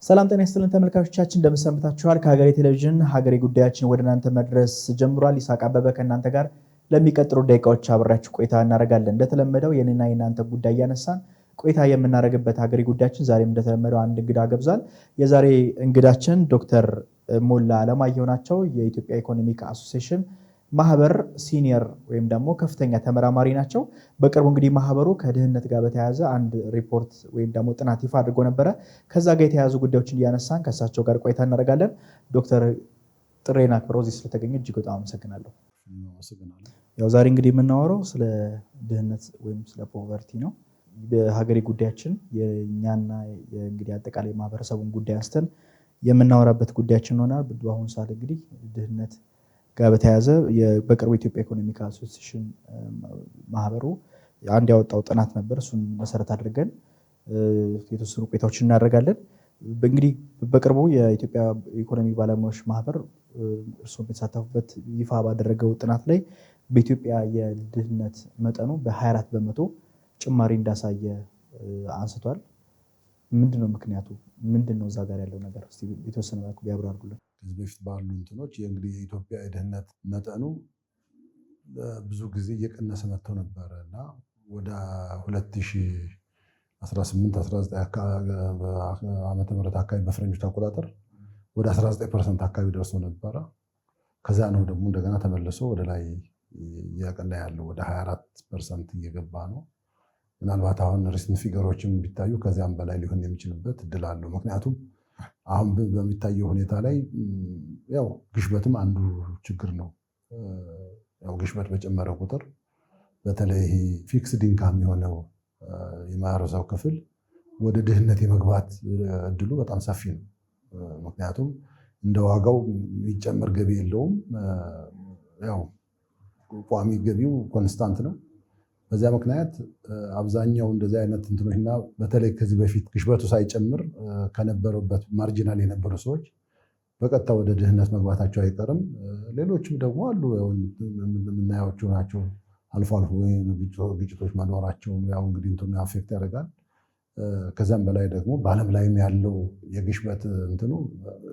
ሰላም ጤና ይስጥልን ተመልካቾቻችን እንደምን ሰንብታችኋል? ከሀገሬ ቴሌቪዥን ሀገሬ ጉዳያችን ወደ እናንተ መድረስ ጀምሯል። ይስሐቅ አበበ ከእናንተ ጋር ለሚቀጥሉ ደቂቃዎች አብራችሁ ቆይታ እናደርጋለን። እንደተለመደው የኔና የናንተ ጉዳይ እያነሳን ቆይታ የምናደርግበት ሀገሬ ጉዳያችን ዛሬም እንደተለመደው አንድ እንግዳ ገብዟል። የዛሬ እንግዳችን ዶክተር ሞላ አለማየሁ ናቸው። የኢትዮጵያ ኢኮኖሚክ አሶሲዬሽን ማህበር ሲኒየር ወይም ደግሞ ከፍተኛ ተመራማሪ ናቸው። በቅርቡ እንግዲህ ማህበሩ ከድህነት ጋር በተያያዘ አንድ ሪፖርት ወይም ደግሞ ጥናት ይፋ አድርጎ ነበረ። ከዛ ጋር የተያያዙ ጉዳዮችን እያነሳን ከእሳቸው ጋር ቆይታ እናደርጋለን። ዶክተር ጥሬን አክብረው እዚህ ስለተገኙ እጅግ በጣም አመሰግናለሁ። ያው ዛሬ እንግዲህ የምናወራው ስለ ድህነት ወይም ስለ ፖቨርቲ ነው። በሀገሬ ጉዳያችን የእኛና እንግዲህ አጠቃላይ ማህበረሰቡን ጉዳይ አንስተን የምናወራበት ጉዳያችን ይሆናል። በአሁኑ ሰዓት እንግዲህ ድህነት ጋር በተያያዘ በቅርቡ የኢትዮጵያ ኢኮኖሚክ አሶሲዬሽን ማህበሩ አንድ ያወጣው ጥናት ነበር። እሱን መሰረት አድርገን የተወሰኑ ቆይታዎችን እናደርጋለን። እንግዲህ በቅርቡ የኢትዮጵያ ኢኮኖሚ ባለሙያዎች ማህበር እርስዎም የተሳተፉበት ይፋ ባደረገው ጥናት ላይ በኢትዮጵያ የድህነት መጠኑ በ24 በመቶ ጭማሪ እንዳሳየ አንስቷል። ምንድነው ምክንያቱ? ምንድነው እዛ ጋር ያለው ነገር? እስቲ የተወሰነ መልኩ ቢያብራሩልን። ከዚህ በፊት ባሉ እንትኖች እንግዲህ የኢትዮጵያ የድህነት መጠኑ ብዙ ጊዜ እየቀነሰ መጥተው ነበረ እና ወደ 2018-19 ዓመተ ምህረት አካባቢ በፈረንጆች አቆጣጠር ወደ 19% አካባቢ ደርሶ ነበረ። ከዛ ነው ደግሞ እንደገና ተመልሶ ወደ ላይ እያቀና ያለው ወደ 24% እየገባ ነው። ምናልባት አሁን ሪሰንት ፊገሮችም ቢታዩ ከዚያም በላይ ሊሆን የሚችልበት እድል አለው። ምክንያቱም አሁን በሚታየው ሁኔታ ላይ ያው ግሽበትም አንዱ ችግር ነው። ያው ግሽበት በጨመረ ቁጥር በተለይ ፊክስድ ኢንካም የሆነው የማህበረሰቡ ክፍል ወደ ድህነት የመግባት እድሉ በጣም ሰፊ ነው። ምክንያቱም እንደ ዋጋው የሚጨመር ገቢ የለውም። ያው ቋሚ ገቢው ኮንስታንት ነው። በዚያ ምክንያት አብዛኛው እንደዚህ አይነት እንትኖችና በተለይ ከዚህ በፊት ግሽበቱ ሳይጨምር ከነበሩበት ማርጂናል የነበሩ ሰዎች በቀጥታ ወደ ድህነት መግባታቸው አይቀርም። ሌሎችም ደግሞ አሉ የምናያቸው ናቸው። አልፎ አልፎ ግጭቶች መኖራቸው ያው እንግዲህ እንትኑ አፌክት ያደርጋል። ከዛም በላይ ደግሞ በዓለም ላይም ያለው የግሽበት እንትኑ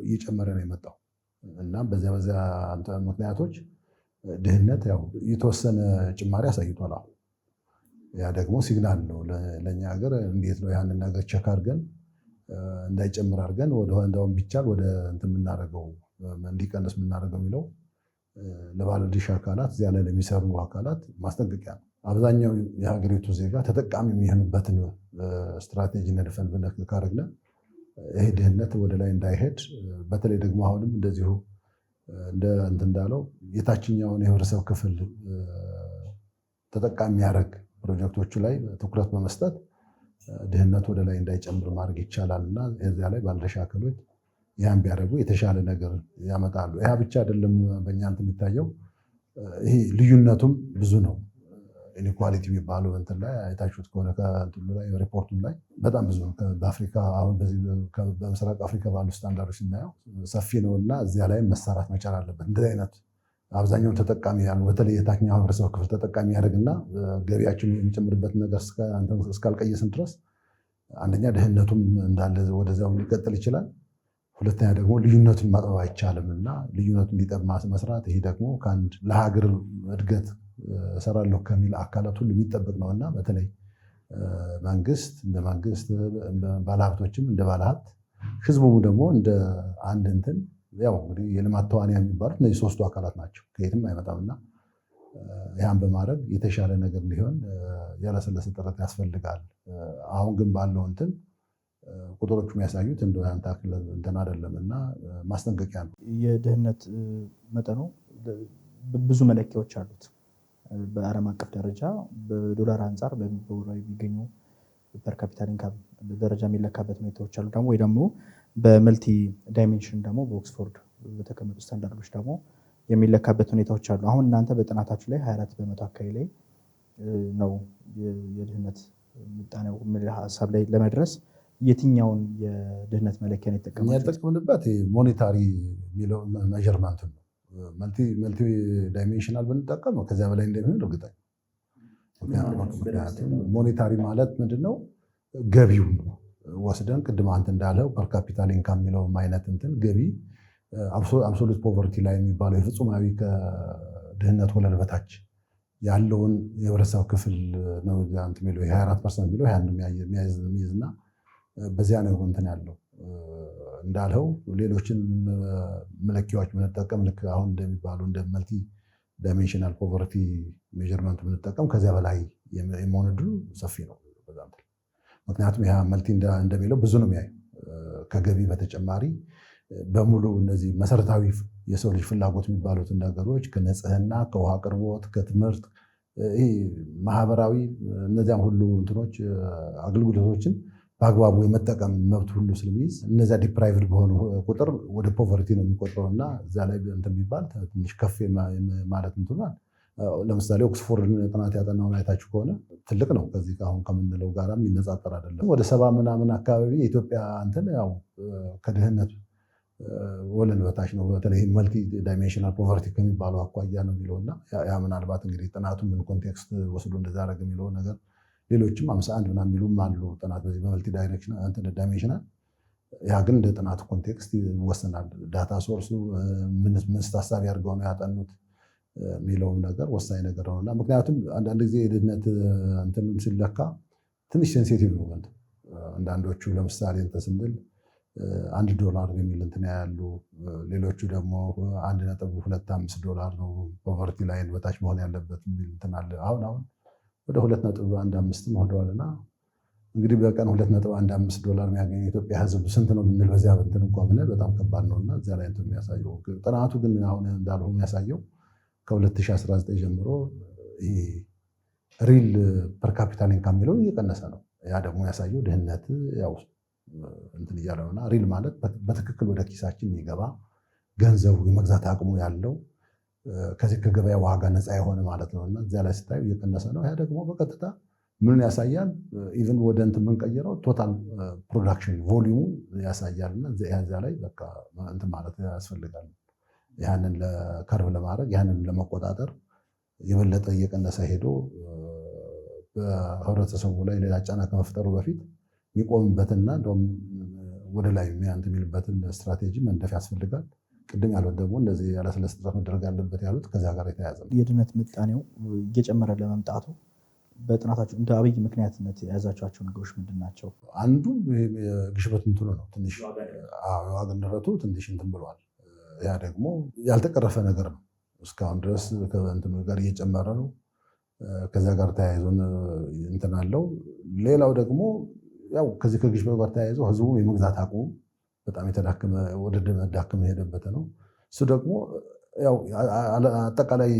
እየጨመረ ነው የመጣው እና በዚያ ምክንያቶች ድህነት ያው የተወሰነ ጭማሪ አሳይቷል። አሁን ያ ደግሞ ሲግናል ነው ለኛ ሀገር። እንዴት ነው ያንን ነገር ቸክ አድርገን እንዳይጨምር አድርገን እንደውም ቢቻል ወደ እንትን የምናደርገው እንዲቀንስ የምናደርገው የሚለው ለባለድርሻ አካላት እዚያ ላይ ለሚሰሩ አካላት ማስጠንቀቂያ ነው። አብዛኛው የሀገሪቱ ዜጋ ተጠቃሚ የሚሆንበትን ስትራቴጂ ነድፈን ካደረግን ይሄ ድህነት ወደ ላይ እንዳይሄድ፣ በተለይ ደግሞ አሁንም እንደዚሁ እንዳለው የታችኛውን የህብረተሰብ ክፍል ተጠቃሚ የሚያደርግ ፕሮጀክቶቹ ላይ ትኩረት በመስጠት ድህነት ወደ ላይ እንዳይጨምር ማድረግ ይቻላል እና እዚያ ላይ ባለድርሻ አካሎች ያን ቢያደርጉ የተሻለ ነገር ያመጣሉ። ያ ብቻ አይደለም በእኛ እንትን የሚታየው ይሄ ልዩነቱም ብዙ ነው። ኢኒኳሊቲ የሚባለው እንትን ላይ አይታችሁት ከሆነ ከእንትኑ ላይ ሪፖርቱም ላይ በጣም ብዙ ነው። በአፍሪካ አሁን በምስራቅ አፍሪካ ባሉ ስታንዳርዶች ስናየው ሰፊ ነው እና እዚያ ላይ መሰራት መቻል አለበት። እንደዚህ አይነት አብዛኛውን ተጠቃሚ ያሉ በተለይ የታችኛው ህብረተሰብ ክፍል ተጠቃሚ ያደርግና ገቢያችን የሚጨምርበት ነገር እስካልቀየስን ድረስ አንደኛ ድህነቱም እንዳለ ወደዚያው ሊቀጥል ይችላል። ሁለተኛ ደግሞ ልዩነቱን ማጥበብ አይቻልም እና ልዩነቱን እንዲጠብ መስራት ይሄ ደግሞ ከአንድ ለሀገር እድገት እሰራለሁ ከሚል አካላት ሁሉ የሚጠበቅ ነው እና በተለይ መንግስት እንደ መንግስት፣ ባለሀብቶችም እንደ ባለሀብት፣ ህዝቡም ደግሞ እንደ አንድ እንትን ያው እንግዲህ የልማት ተዋንያን የሚባሉት እነዚህ ሶስቱ አካላት ናቸው። ከየትም አይመጣምና ያን በማድረግ የተሻለ ነገር ሊሆን ያለሰለሰ ጥረት ያስፈልጋል። አሁን ግን ባለው እንትን ቁጥሮቹ የሚያሳዩት አንተ አክል እንትን አይደለም እና ማስጠንቀቂያ ነው። የድህነት መጠኑ ብዙ መለኪያዎች አሉት። በዓለም አቀፍ ደረጃ በዶላር አንጻር በወራዊ የሚገኙ ፐር ካፒታል ኢንካም ደረጃ የሚለካበት ሁኔታዎች አሉ ደግሞ ወይ ደግሞ በመልቲ ዳይሜንሽን ደግሞ በኦክስፎርድ በተቀመጡ ስታንዳርዶች ደግሞ የሚለካበት ሁኔታዎች አሉ። አሁን እናንተ በጥናታችሁ ላይ 24 በመቶ አካባቢ ላይ ነው የድህነት ምጣኔው ሀሳብ ላይ ለመድረስ የትኛውን የድህነት መለኪያ ነው የተጠቀምንበት? ሞኔታሪ የሚለው ሜዠርመንት ነው። መልቲ ዳይሜንሽናል ብንጠቀም ከዚያ በላይ እንደሚሆን እርግጠኛ። ምክንያቱም ሞኔታሪ ማለት ምንድነው? ገቢው ወስደን ቅድም አንተ እንዳለው ፐር ካፒታል ኢንካም የሚለው አይነት እንትን ገቢ አብሶሉት ፖቨርቲ ላይ የሚባለው የፍጹማዊ ከድህነት ወለል በታች ያለውን የህብረተሰብ ክፍል ነው እንትን የሚለው 24% የሚለው ያን የሚይዝና በዚያ ነው እንትን ያለው እንዳልኸው ሌሎችን መለኪያዎች ብንጠቀም ልክ አሁን እንደሚባሉ እንደ መልቲ ዳይሜንሽናል ፖቨርቲ ሜዥርመንት ብንጠቀም ከዚያ በላይ የመሆን ዕድሉ ሰፊ ነው በጣም። ምክንያቱም ያ መልቲ እንደሚለው ብዙ ነው የሚያዩ ከገቢ በተጨማሪ በሙሉ እነዚህ መሰረታዊ የሰው ልጅ ፍላጎት የሚባሉትን ነገሮች ከንጽህና፣ ከውሃ አቅርቦት፣ ከትምህርት፣ ማህበራዊ እነዚያም ሁሉ እንትኖች አገልግሎቶችን በአግባቡ የመጠቀም መብት ሁሉ ስለሚይዝ እነዚያ ዲፕራይቭድ በሆኑ ቁጥር ወደ ፖቨርቲ ነው የሚቆጥረው እና እዛ ላይ እንትን የሚባል ትንሽ ከፍ ማለት እንትናል። ለምሳሌ ኦክስፎርድ ጥናት ያጠናውን አይታችሁ ከሆነ ትልቅ ነው። ከዚህ አሁን ከምንለው ጋር የሚነጻጠር አይደለም። ወደ 70 ምናምን አካባቢ የኢትዮጵያ እንትን ያው ከድህነት ወለል በታች ነው። በተለይ መልቲ ዳይሜንሽናል ፖቨርቲ ከሚባለው አኳያ ነው የሚለውና ያ ምናልባት እንግዲህ ጥናቱ ምን ኮንቴክስት ወስዶ እንደዛ አደረገ የሚለው ነገር ሌሎችም 51 ምናምን የሚሉም አሉ ጥናት በዚህ በመልቲ ዳይሜንሽናል። ያ ግን እንደ ጥናቱ ኮንቴክስት ይወሰናል። ዳታ ሶርሱ ምን ታሳቢ አድርገው ነው ያጠኑት የሚለውም ነገር ወሳኝ ነገር ነውና ምክንያቱም አንዳንድ ጊዜ የድህነት እንትን ሲለካ ትንሽ ሴንሲቲቭ ነው። አንዳንዶቹ ለምሳሌ እንትን ስንል $1 የሚል እንትን ያሉ፣ ሌሎቹ ደግሞ $1.25 ነው ፖቨርቲ ላይን በታች መሆን ያለበት የሚል እንትን አለ። አሁን ወደ 2.15 ሆነዋልና እንግዲህ በቀን $2.15 የሚያገኘው የኢትዮጵያ ሕዝብ ስንት ነው ብንል በዚያ እንትን እንኳን ብንል በጣም ከባድ ነውና እዚያ ላይ እንትን የሚያሳየው ጥናቱ ግን አሁን እንዳልሆነ የሚያሳየው ከ2019 ጀምሮ ይሄ ሪል ፐር ካፒታል ኢንካም የሚለው እየቀነሰ ነው። ያ ደግሞ ያሳየው ድህነት ያው እንትን እያለ ነውና ሪል ማለት በትክክል ወደ ኪሳችን የሚገባ ገንዘቡ የመግዛት አቅሙ ያለው ከዚህ ከገበያ ዋጋ ነፃ የሆነ ማለት ነውና እዚያ ላይ ስታዩ እየቀነሰ ነው። ያ ደግሞ በቀጥታ ምን ያሳያል? ኢቭን ወደ እንትን የምንቀይረው ቶታል ፕሮዳክሽን ቮሊዩሙ ያሳያልና እዚያ ላይ በቃ እንትን ማለት ያስፈልጋል። ያንን ለከርቭ ለማድረግ ያንን ለመቆጣጠር የበለጠ እየቀነሰ ሄዶ በህብረተሰቡ ላይ ሌላ ጫና ከመፍጠሩ በፊት የሚቆምበትና እንደውም ወደ ላይ እንትን የሚልበትን ስትራቴጂ መንደፍ ያስፈልጋል። ቅድም ያሉት ደግሞ እንደዚህ ያለስለስ ጥረት መደረግ አለበት ያሉት ከዚያ ጋር የተያያዘ ነው። የድህነት ምጣኔው እየጨመረ ለመምጣቱ በጥናታቸው እንደ አብይ ምክንያትነት የያዛቸው ነገሮች ምንድን ናቸው? አንዱ ግሽበት እንትኑ ነው። ትንሽ የዋጋ ንረቱ ትንሽ እንትን ብሏል። ያ ደግሞ ያልተቀረፈ ነገር ነው። እስካሁን ድረስ ከእንትኑ ጋር እየጨመረ ነው። ከዚያ ጋር ተያይዞ እንትን አለው። ሌላው ደግሞ ያው ከዚህ ከግሽበት ጋር ተያይዞ ህዝቡ የመግዛት አቅሙ በጣም የተዳከመ ወደ መዳከም የሄደበት ነው። እሱ ደግሞ ያው አጠቃላይ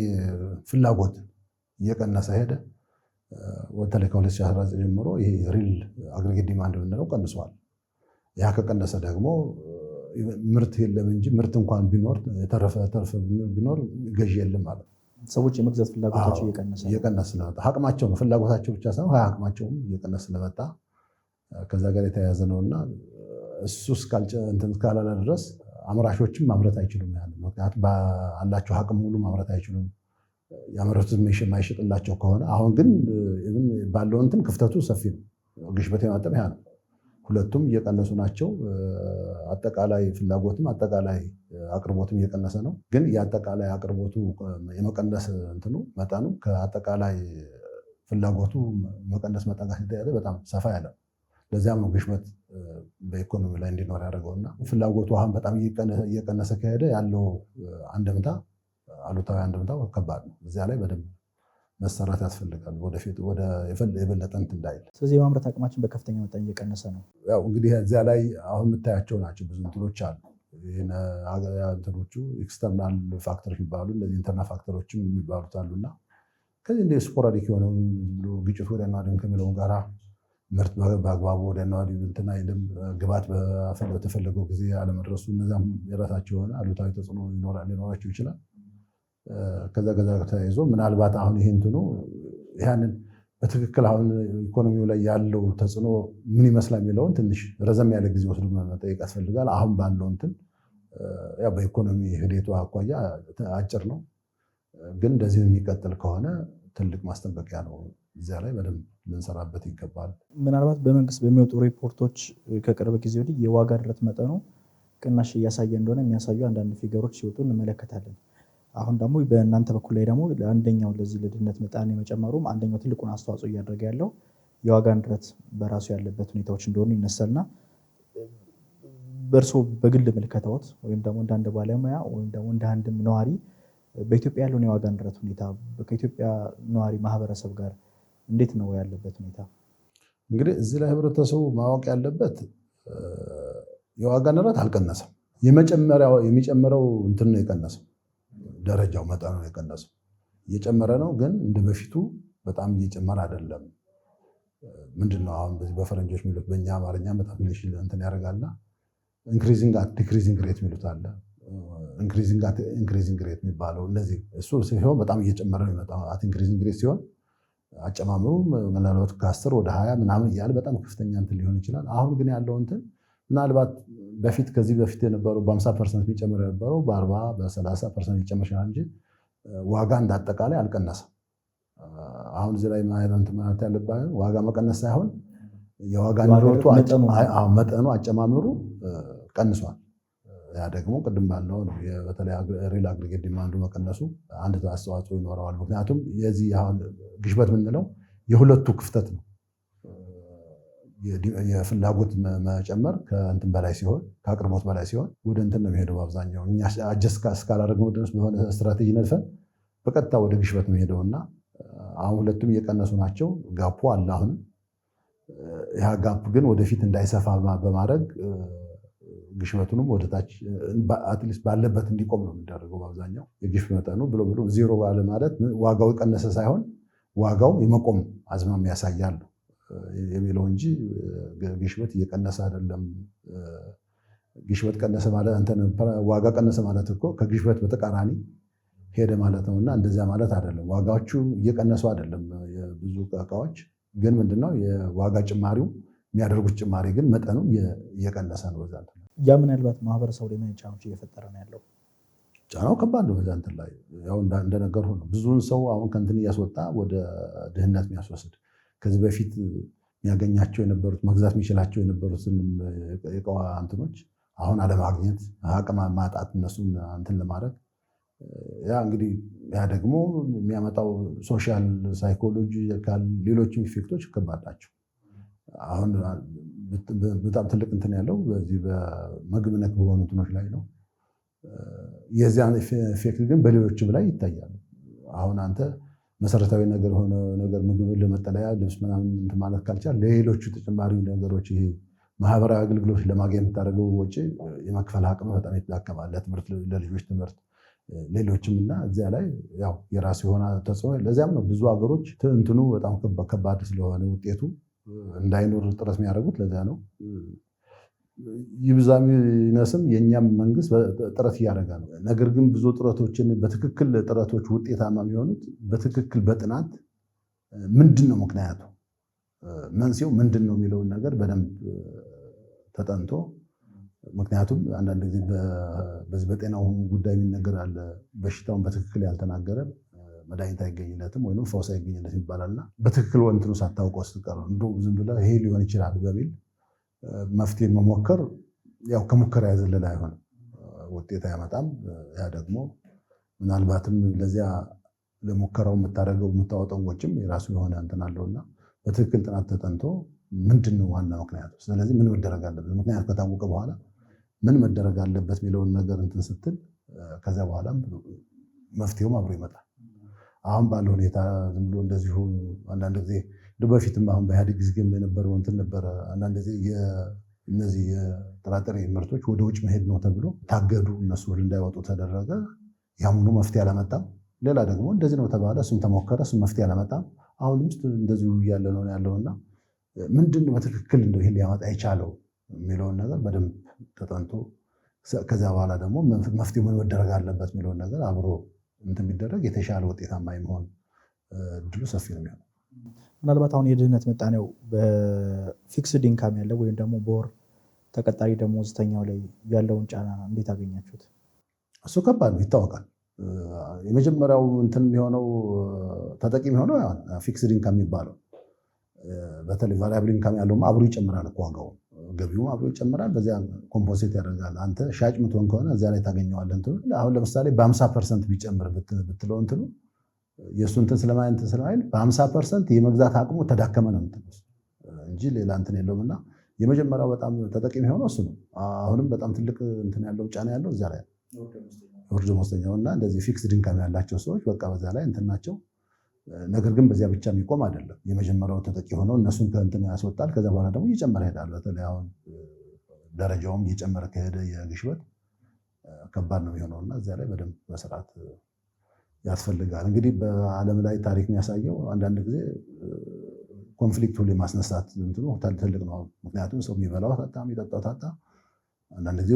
ፍላጎት እየቀነሰ ሄደ። በተለይ ከ2019 ጀምሮ ይሄ ሪል አግሪጌት ዲማንድ የምንለው ቀንሷል። ያ ከቀነሰ ደግሞ ምርት የለም እንጂ ምርት እንኳን ቢኖር የተረፈ ቢኖር ገዢ የለም ማለት ነው። ሰዎች የመግዛት ፍላጎታቸው እየቀነሰ ስለመጣ አቅማቸው ነው ፍላጎታቸው ብቻ ሳይሆን አቅማቸውም እየቀነሰ ስለመጣ ከዛ ጋር የተያያዘ ነውና እሱ እስካላለ ድረስ አምራቾችም ማምረት አይችሉም። ምክንያቱም ባላቸው አቅም ሙሉ ማምረት አይችሉም። ያመረቱት የማይሸጥላቸው ከሆነ አሁን ግን ባለው እንትን ክፍተቱ ሰፊ ነው። ግሽበት የማጠም ያ ነው። ሁለቱም እየቀነሱ ናቸው። አጠቃላይ ፍላጎትም አጠቃላይ አቅርቦትም እየቀነሰ ነው። ግን የአጠቃላይ አቅርቦቱ የመቀነስ እንትኑ መጠኑ ከአጠቃላይ ፍላጎቱ መቀነስ መጠን ጋር ሲተያያዘ በጣም ሰፋ ያለ። ለዚያም ነው ግሽበት በኢኮኖሚ ላይ እንዲኖር ያደረገውና ፍላጎቱ አሁን በጣም እየቀነሰ ከሄደ ያለው አንድምታ አሉታዊ አንድምታው ከባድ ነው። እዚያ ላይ በደንብ መሰራት ያስፈልጋል ወደፊት ወደ የበለጠ እንትን እንዳይል። ስለዚህ የማምረት አቅማችን በከፍተኛ መጠን እየቀነሰ ነው። ያው እንግዲህ እዚያ ላይ አሁን የምታያቸው ናቸው ብዙ እንትኖች አሉ። እንትኖቹ ኤክስተርናል ፋክተሮች የሚባሉ እነዚህ ኢንተርናል ፋክተሮችም የሚባሉት አሉና ከዚህ እንደ ስፖራዲክ የሆነ ግጭት ወዲያና ወዲህ ከሚለውን ጋራ ምርት በአግባቡ ወዲያና ወዲህ እንትን አይልም። ግብዓት በተፈለገው ጊዜ አለመድረሱ እነዚያም የራሳቸው የሆነ አሉታዊ ተጽዕኖ ሊኖራቸው ይችላል። ከዛ ተያይዞ ምናልባት አሁን ይሄ እንትኑ ያንን በትክክል አሁን ኢኮኖሚው ላይ ያለው ተጽዕኖ ምን ይመስላል የሚለውን ትንሽ ረዘም ያለ ጊዜ ወስዶ መጠየቅ ያስፈልጋል። አሁን ባለው እንትን ያው በኢኮኖሚ ሂደቱ አኳያ አጭር ነው፣ ግን እንደዚህ የሚቀጥል ከሆነ ትልቅ ማስጠንቀቂያ ነው እዚያ ላይ በደንብ ልንሰራበት ይገባል። ምናልባት በመንግስት በሚወጡ ሪፖርቶች ከቅርብ ጊዜ ወዲህ የዋጋ ንረት መጠኑ ቅናሽ እያሳየ እንደሆነ የሚያሳዩ አንዳንድ ፊገሮች ሲወጡ እንመለከታለን። አሁን ደግሞ በእናንተ በኩል ላይ ደግሞ አንደኛው ለዚህ ለድህነት ምጣኔ መጨመሩም አንደኛው ትልቁን አስተዋጽኦ እያደረገ ያለው የዋጋ ንረት በራሱ ያለበት ሁኔታዎች እንደሆኑ ይነሳልና በእርሶ በግል ምልከታዎት ወይም ደግሞ እንደ አንድ ባለሙያ ወይም ደግሞ እንደ አንድም ነዋሪ በኢትዮጵያ ያለውን የዋጋ ንረት ሁኔታ ከኢትዮጵያ ነዋሪ ማህበረሰብ ጋር እንዴት ነው ያለበት ሁኔታ? እንግዲህ እዚህ ላይ ህብረተሰቡ ማወቅ ያለበት የዋጋ ንረት አልቀነሰም። የሚጨምረው እንትን ነው የቀነሰው፣ ደረጃው መጠኑ ነው የቀነሰው። እየጨመረ ነው ግን እንደ በፊቱ በጣም እየጨመረ አይደለም። ምንድነው አሁን በዚህ በፈረንጆች የሚሉት በእኛ አማርኛ በጣም ትንሽ እንትን ያደርጋልና ኢንክሪዚንግ አት ዲክሪዚንግ ሬት የሚሉት አለ። ኢንክሪዚንግ አት ኢንክሪዚንግ ሬት የሚባለው እንደዚህ እሱ ሲሆን በጣም እየጨመረ ነው የሚመጣው። አት ኢንክሪዚንግ ሬት ሲሆን አጨማምሩ ምናልባት ከ10 ወደ 20 ምናምን እያለ በጣም ከፍተኛ እንትን ሊሆን ይችላል። አሁን ግን ያለው እንትን ምናልባት ከዚህ በፊት የነበረው በ50% የሚጨምር የነበረው በ40 በ30% ሊጨምር ይችላል እንጂ ዋጋ እንዳጠቃላይ አልቀነሰም። አሁን እዚህ ላይ ማለት ያለብን ዋጋ መቀነስ ሳይሆን የዋጋ ንረቱ መጠኑ አጨማምሩ ቀንሷል። ያ ደግሞ ቅድም ባለው ነው በተለይ ሪል አግሪጌት ዲማንዱ መቀነሱ አንድ አስተዋጽኦ ይኖረዋል። ምክንያቱም የዚህ አሁን ግሽበት የምንለው የሁለቱ ክፍተት ነው። የፍላጎት መጨመር ከእንትን በላይ ሲሆን ከአቅርቦት በላይ ሲሆን ወደ እንትን ነው የሚሄደው። አብዛኛው እኛ አጀስት እስካላደረግነው ድረስ በሆነ ስትራቴጂ ነድፈን በቀጥታ ወደ ግሽበት ነው የሚሄደውና አሁን ሁለቱም እየቀነሱ ናቸው። ጋፑ አለ አሁንም። ያ ጋፕ ግን ወደፊት እንዳይሰፋ በማድረግ ግሽበቱንም ወደታች አትሊስት ባለበት እንዲቆም ነው የሚደረገው። በአብዛኛው የግሽበት መጠኑ ብሎ ዜሮ ባለ ማለት ዋጋው ቀነሰ ሳይሆን ዋጋው የመቆም አዝማሚያ ያሳያል የሚለው እንጂ ግሽበት እየቀነሰ አይደለም። ግሽበት ቀነሰ ማለት ዋጋ ቀነሰ ማለት እኮ ከግሽበት በተቃራኒ ሄደ ማለት ነውና እንደዚያ ማለት አይደለም። ዋጋዎቹ እየቀነሱ አይደለም። ብዙ እቃዎች ግን ምንድነው የዋጋ ጭማሪው የሚያደርጉት ጭማሪ ግን መጠኑ እየቀነሰ ነው። በዛ ያ ምናልባት ማህበረሰቡ ላይ ምን ጫናዎች እየፈጠረ ነው ያለው? ጫናው ከባድ ነው። በዛ እንትን ላይ ያው እንደነገርኩ ነው። ብዙውን ሰው አሁን ከእንትን እያስወጣ ወደ ድህነት የሚያስወስድ ከዚህ በፊት የሚያገኛቸው የነበሩት መግዛት የሚችላቸው የነበሩትን የእቃ እንትኖች አሁን አለማግኘት፣ አቅም ማጣት እነሱን እንትን ለማድረግ ያ እንግዲህ ያ ደግሞ የሚያመጣው ሶሻል ሳይኮሎጂ ሌሎችም ኢፌክቶች ከባድ ናቸው። አሁን በጣም ትልቅ እንትን ያለው በዚህ በምግብ ነክ በሆኑ እንትኖች ላይ ነው። የዚያን ኢፌክት ግን በሌሎችም ላይ ይታያል። አሁን አንተ መሰረታዊ ነገር ሆነ ነገር ምግብ ለመጠለያ ልብስ ምናምን እንትን ማለት ካልቻል ለሌሎቹ ተጨማሪ ነገሮች ይሄ ማህበራዊ አገልግሎት ለማግኘት የምታደርገው ወጪ የመክፈል አቅም በጣም ይዳከማል። ለትምህርት ለልጆች ትምህርት ሌሎችም እና እዚያ ላይ ያው የራሱ የሆነ ተጽዕኖ። ለዚያም ነው ብዙ ሀገሮች እንትኑ በጣም ከባድ ስለሆነ ውጤቱ እንዳይኖር ጥረት የሚያደርጉት ለዚያ ነው። ይብዛም ይነስም የእኛም መንግስት ጥረት እያደረገ ነው። ነገር ግን ብዙ ጥረቶችን በትክክል ጥረቶች ውጤታማ የሚሆኑት በትክክል በጥናት ምንድን ነው ምክንያቱ፣ መንስኤው ምንድን ነው የሚለውን ነገር በደንብ ተጠንቶ ምክንያቱም አንዳንድ ጊዜ በዚህ በጤናው ጉዳይ የሚነገር አለ። በሽታውን በትክክል ያልተናገረ መድኃኒት አይገኝለትም ወይም ፈውስ አይገኝለትም ይባላልና በትክክል ወንትኑ ሳታውቀው ስትቀር እንደው ዝም ብለህ ይሄ ሊሆን ይችላል በሚል መፍትሄ መሞከር ያው ከሙከራ ያዘለለ አይሆንም፣ ውጤት አያመጣም። ያ ደግሞ ምናልባትም ለዚያ ለሙከራው የምታወጣው ወጪም የራሱ የሆነ እንትን አለውና በትክክል ጥናት ተጠንቶ ምንድን ነው ዋና ምክንያቱ፣ ስለዚህ ምን መደረግ አለበት፣ ምክንያቱ ከታወቀ በኋላ ምን መደረግ አለበት የሚለውን ነገር እንትን ስትል ከዚያ በኋላ መፍትሄውም አብሮ ይመጣል። አሁን ባለው ሁኔታ ዝም ብሎ እንደዚሁ አንዳንድ ጊዜ በፊትም አሁን በኢህአዴግ ጊዜ የነበረው እንትን ነበረ። አንዳንድ ጊዜ እነዚህ የጥራጥሬ ምርቶች ወደ ውጭ መሄድ ነው ተብሎ ታገዱ፣ እነሱ እንዳይወጡ ተደረገ። ያምኑ መፍትሄ አላመጣም። ሌላ ደግሞ እንደዚህ ነው ተባለ፣ እሱም ተሞከረ፣ እሱም መፍትሄ አላመጣም። አሁንም እንደዚሁ እያለ ነው ያለውና ምንድን ነው በትክክል እንደው ይሄን ሊያመጣ የቻለው የሚለውን ነገር በደንብ ተጠንቶ ከዚያ በኋላ ደግሞ መፍትሄ ምን መደረግ አለበት የሚለውን ነገር አብሮ እንትን ቢደረግ የተሻለ ውጤታማ የመሆን እድሉ ሰፊ ነው የሚሆነው። ምናልባት አሁን የድህነት ምጣኔው በፊክስድ ኢንካም ያለው ወይም ደግሞ በወር ተቀጣሪ ደሞዝተኛው ላይ ያለውን ጫና እንዴት አገኛችሁት? እሱ ከባድ ነው ይታወቃል። የመጀመሪያው እንትን የሚሆነው ተጠቂ የሚሆነው ፊክስድ ኢንካም የሚባለው በተለይ ቫሪያብል ኢንካም ያለው አብሮ ይጨምራል እኮ ዋጋው ገቢውም አብሮ ይጨምራል። በዚያ ኮምፖንሴት ያደርጋል። አንተ ሻጭ ምትሆን ከሆነ እዚያ ላይ ታገኘዋለህ። እንትኑ አሁን ለምሳሌ በ50% ቢጨምር ብትለው እንትኑ የእሱ እንትን ስለማይል በ50% የመግዛት አቅሙ ተዳከመ ነው እንጂ ሌላ እንትን የለውም። እና የመጀመሪያው በጣም ተጠቂ የሚሆነው እሱ ነው። አሁንም በጣም ትልቅ እንትን ያለው ጫና ያለው እዚያ ላይ ወርድ ደመወዝተኛው እና እንደዚህ ፊክስድ ኢንካም ያላቸው ሰዎች በቃ በዛ ላይ እንትን ናቸው። ነገር ግን በዚያ ብቻ የሚቆም አይደለም። የመጀመሪያው ተጠቂ ሆነው እነሱን ከእንትን ያስወጣል። ከዛ በኋላ ደግሞ እየጨመረ ይሄዳል። በተለይ አሁን ደረጃውም እየጨመረ ከሄደ የግሽበት ከባድ ነው የሚሆነው እና እዚያ ላይ በደንብ መስራት ያስፈልጋል። እንግዲህ በዓለም ላይ ታሪክ የሚያሳየው አንዳንድ ጊዜ ኮንፍሊክት ሁሌ ማስነሳት እንትኑ ትልቅ ነው። ምክንያቱም ሰው የሚበላው ታጣ፣ የሚጠጣው ታጣ። አንዳንድ ጊዜ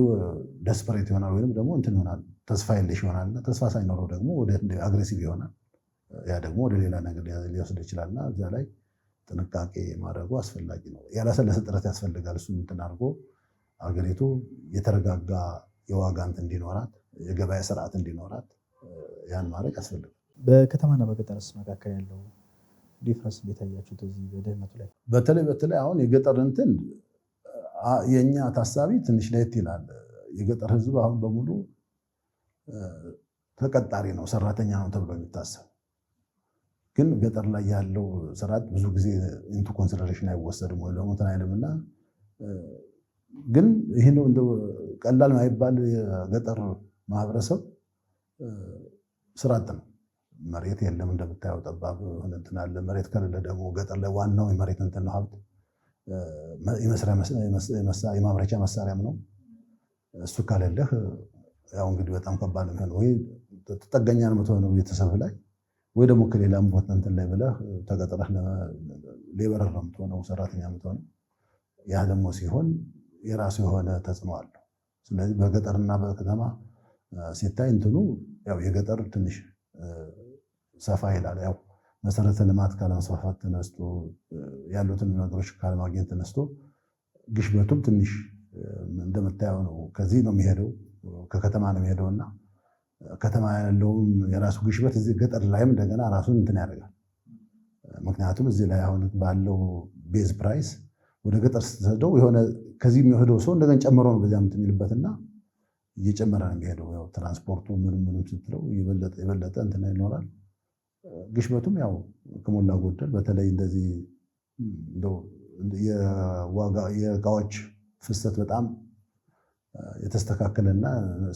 ደስፐሬት ይሆናል ወይም ደግሞ እንትን ይሆናል፣ ተስፋ የለሽ ይሆናል። እና ተስፋ ሳይኖረው ደግሞ ወደ አግሬሲቭ ይሆናል። ያ ደግሞ ወደ ሌላ ነገር ሊወስድ ይችላልና እዚያ ላይ ጥንቃቄ ማድረጉ አስፈላጊ ነው። ያላሰለሰ ጥረት ያስፈልጋል። እሱን እንትን አድርጎ አገሪቱ የተረጋጋ የዋጋ እንትን እንዲኖራት፣ የገበያ ስርዓት እንዲኖራት ያን ማድረግ ያስፈልጋል። በከተማና በገጠርስ መካከል ያለው ዲፍረንስ እንዴት አያችሁት? እዚህ በድህነቱ ላይ በተለይ አሁን የገጠር እንትን የእኛ ታሳቢ ትንሽ ለየት ይላል። የገጠር ህዝብ አሁን በሙሉ ተቀጣሪ ነው፣ ሰራተኛ ነው ተብሎ የሚታሰብ ግን ገጠር ላይ ያለው ስርዓት ብዙ ጊዜ ኢንቱ ኮንሲደሬሽን አይወሰድም ወይ ደግሞ እንትን አይልምና ግን ይህ ነው እንደው ቀላል ማይባል የገጠር ማህበረሰብ ስራ አጥ ነው። መሬት የለም እንደምታየው ጠባብ ሆነ እንትን አለ። መሬት ከሌለ ደግሞ ገጠር ላይ ዋናው የመሬት እንትን ነው ሀብት የማምረቻ መሳሪያም ነው። እሱ ካለለህ ያው እንግዲህ በጣም ከባድ ነው የሚሆነው። ወይ ተጠገኛ ነው የምትሆነው ቤተሰብ ላይ ወይ ደግሞ ከሌላም ቦታ እንትን ላይ ብለህ ተቀጥረህ ሌበረር ነው የምትሆነው፣ ሰራተኛ የምትሆነው። ያ ደግሞ ሲሆን የራሱ የሆነ ተጽዕኖ አለው። ስለዚህ በገጠርና በከተማ ሲታይ እንትኑ ያው የገጠር ትንሽ ሰፋ ይላል። ያው መሰረተ ልማት ካለመስፋፋት ተነስቶ ያሉትን ነገሮች ካለማግኘት ተነስቶ ግሽበቱም ትንሽ እንደምታየው ነው። ከዚህ ነው የሚሄደው፣ ከከተማ ነው የሚሄደውና ከተማ ያለውም የራሱ ግሽበት እዚህ ገጠር ላይም እንደገና ራሱን እንትን ያደርጋል። ምክንያቱም እዚህ ላይ አሁን ባለው ቤዝ ፕራይስ ወደ ገጠር ስትሰደው የሆነ ከዚህ የሚሄደው ሰው እንደገና ጨምሮ ነው በዚያ እንትን የሚልበትና እየጨመረ ነው የሚሄደው። ያው ትራንስፖርቱ ምንም ስትለው የበለጠ እንትን ይኖራል። ግሽበቱም ያው ከሞላ ጎደል በተለይ እንደዚህ የእቃዎች ፍሰት በጣም የተስተካከለና